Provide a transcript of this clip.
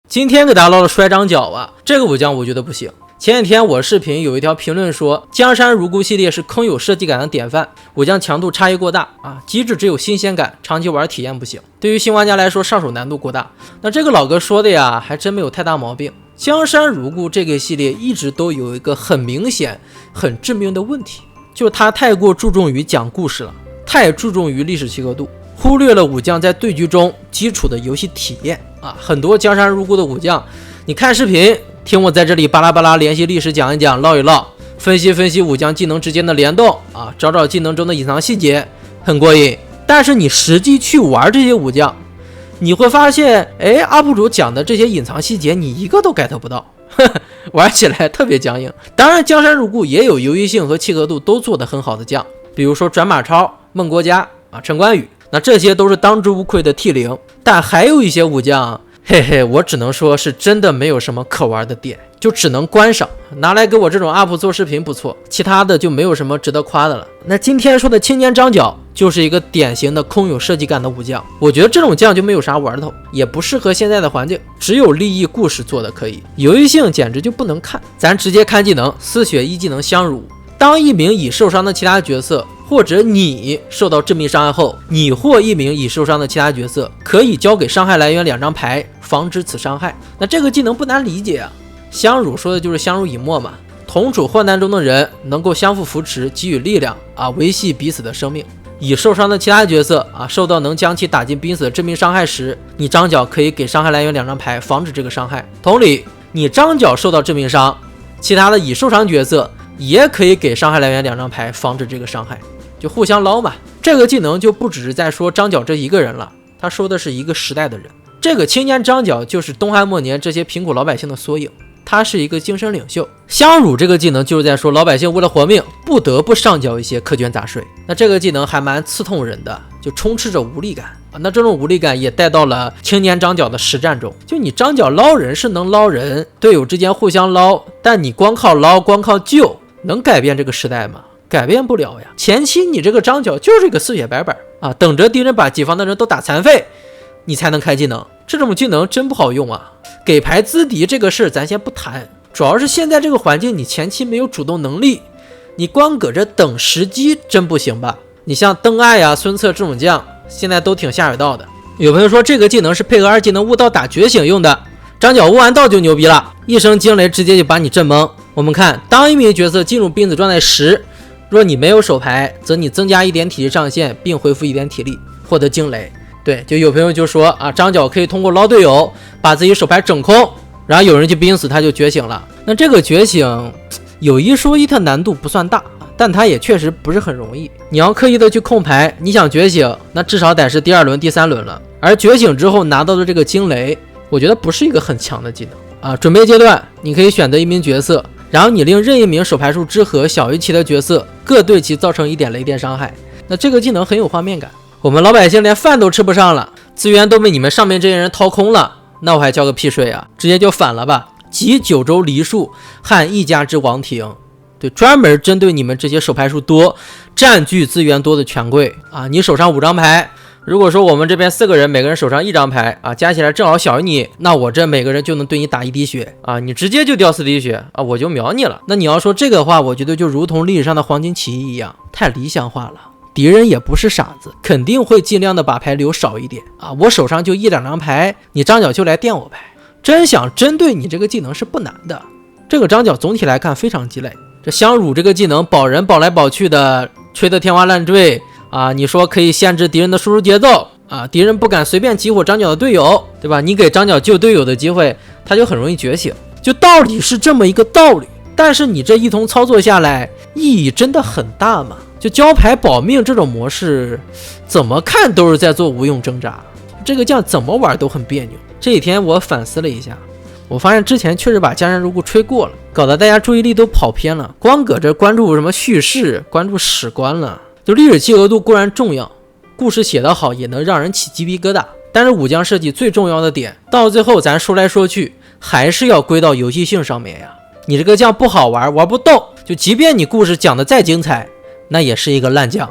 今天给大家唠了摔张角啊，这个武将我觉得不行。前几天我视频有一条评论说，江山如故系列是坑有设计感的典范，武将强度差异过大啊，机制只有新鲜感，长期玩体验不行。对于新玩家来说，上手难度过大。那这个老哥说的呀，还真没有太大毛病。江山如故这个系列一直都有一个很明显、很致命的问题，就是它太过注重于讲故事了，太注重于历史契合度，忽略了武将在对局中基础的游戏体验啊。很多江山如故的武将，你看视频。听我在这里巴拉巴拉联系历史讲一讲，唠一唠，分析分析武将技能之间的联动啊，找找技能中的隐藏细节，很过瘾。但是你实际去玩这些武将，你会发现，UP主讲的这些隐藏细节你一个都 get 不到，玩起来特别僵硬。当然，江山如故也有游戏性和契合度都做得很好的将，比如说转马超、孟国家啊、陈关羽，那这些都是当之无愧的 T0。但还有一些武将。嘿嘿，我只能说是真的没有什么可玩的点，就只能观赏，拿来给我这种 UP 做视频不错，其他的就没有什么值得夸的了。那今天说的青年张角就是一个典型的空有设计感的武将，我觉得这种将就没有啥玩头，也不适合现在的环境，只有利益故事做的可以，游戏性简直就不能看。咱直接看技能，丝血一技能相辱。当一名已受伤的其他角色，或者你受到致命伤害后，你或一名已受伤的其他角色可以交给伤害来源2张牌，防止此伤害。那这个技能不难理解啊，相辱说的就是相濡以沫嘛，同处患难中的人能够相互扶持，给予力量啊，维系彼此的生命。已受伤的其他角色啊，受到能将其打进濒死的致命伤害时，你张角可以给伤害来源2张牌，防止这个伤害。同理，你张角受到致命伤，其他的已受伤角色也可以给伤害来源2张牌，防止这个伤害，就互相捞嘛。这个技能就不只是在说张角这一个人了，他说的是一个时代的人。这个青年张角就是东汉末年这些贫苦老百姓的缩影，他是一个精神领袖。相辱这个技能就是在说老百姓为了活命不得不上缴一些苛捐杂税。那这个技能还蛮刺痛人的，就充斥着无力感啊。那这种无力感也带到了青年张角的实战中，就你张角捞人是能捞人，队友之间互相捞，但你光靠捞光靠救能改变这个时代吗？改变不了呀。前期你这个张角就是一个四血白板啊，等着敌人把己方的人都打残废你才能开技能，这种技能真不好用啊。给牌资敌这个事咱先不谈，主要是现在这个环境你前期没有主动能力，你光搁这等时机真不行吧。你像邓艾啊、孙策这种将现在都挺下水道的。有朋友说这个技能是配合2技能悟道打觉醒用的，张角悟完道就牛逼了，一声惊雷直接就把你震懵。我们看，当一名角色进入濒死状态时，若你没有手牌，则你增加1点体力上限并恢复1点体力，获得惊雷。对，就有朋友就说啊，张角可以通过捞队友把自己手牌整空，然后有人去濒死他就觉醒了。那这个觉醒有一说一，它难度不算大，但它也确实不是很容易。你要刻意的去控牌，你想觉醒那至少得是第2轮第3轮了，而觉醒之后拿到的这个惊雷我觉得不是一个很强的技能啊。准备阶段你可以选择一名角色，然后你令任一名手牌数之和小于其的角色各对其造成1点雷电伤害，那这个技能很有画面感。我们老百姓连饭都吃不上了，资源都被你们上面这些人掏空了，那我还交个屁税啊，直接就反了吧。集9州梨树汉一家之王庭，对，专门针对你们这些手牌数多占据资源多的权贵啊。你手上5张牌，如果说我们这边4个人每个人手上1张牌啊，加起来正好小于你，那我这每个人就能对你打1滴血啊，你直接就掉4滴血啊，我就秒你了。那你要说这个话，我觉得就如同历史上的黄巾起义一样，太理想化了。敌人也不是傻子，肯定会尽量的把牌留少一点啊。我手上就1-2张牌，你张角就来垫我牌，真想针对你这个技能是不难的。这个张角总体来看非常鸡肋，这相辱这个技能保人保来保去的，吹得天花乱坠啊！你说可以限制敌人的输出节奏啊，敌人不敢随便激活张角的队友，对吧？你给张角救队友的机会，他就很容易觉醒，就道理是这么一个道理。但是你这一通操作下来，意义真的很大吗？就交牌保命这种模式，怎么看都是在做无用挣扎，这个将怎么玩都很别扭。这几天我反思了一下，我发现之前确实把江山如故吹过了，搞得大家注意力都跑偏了，光搁这关注什么叙事，关注史观了。就历史契合度固然重要，故事写得好也能让人起鸡皮疙瘩，但是武将设计最重要的点，到最后咱说来说去还是要归到游戏性上面呀。你这个将不好玩，玩不动，就即便你故事讲得再精彩，那也是一个烂将。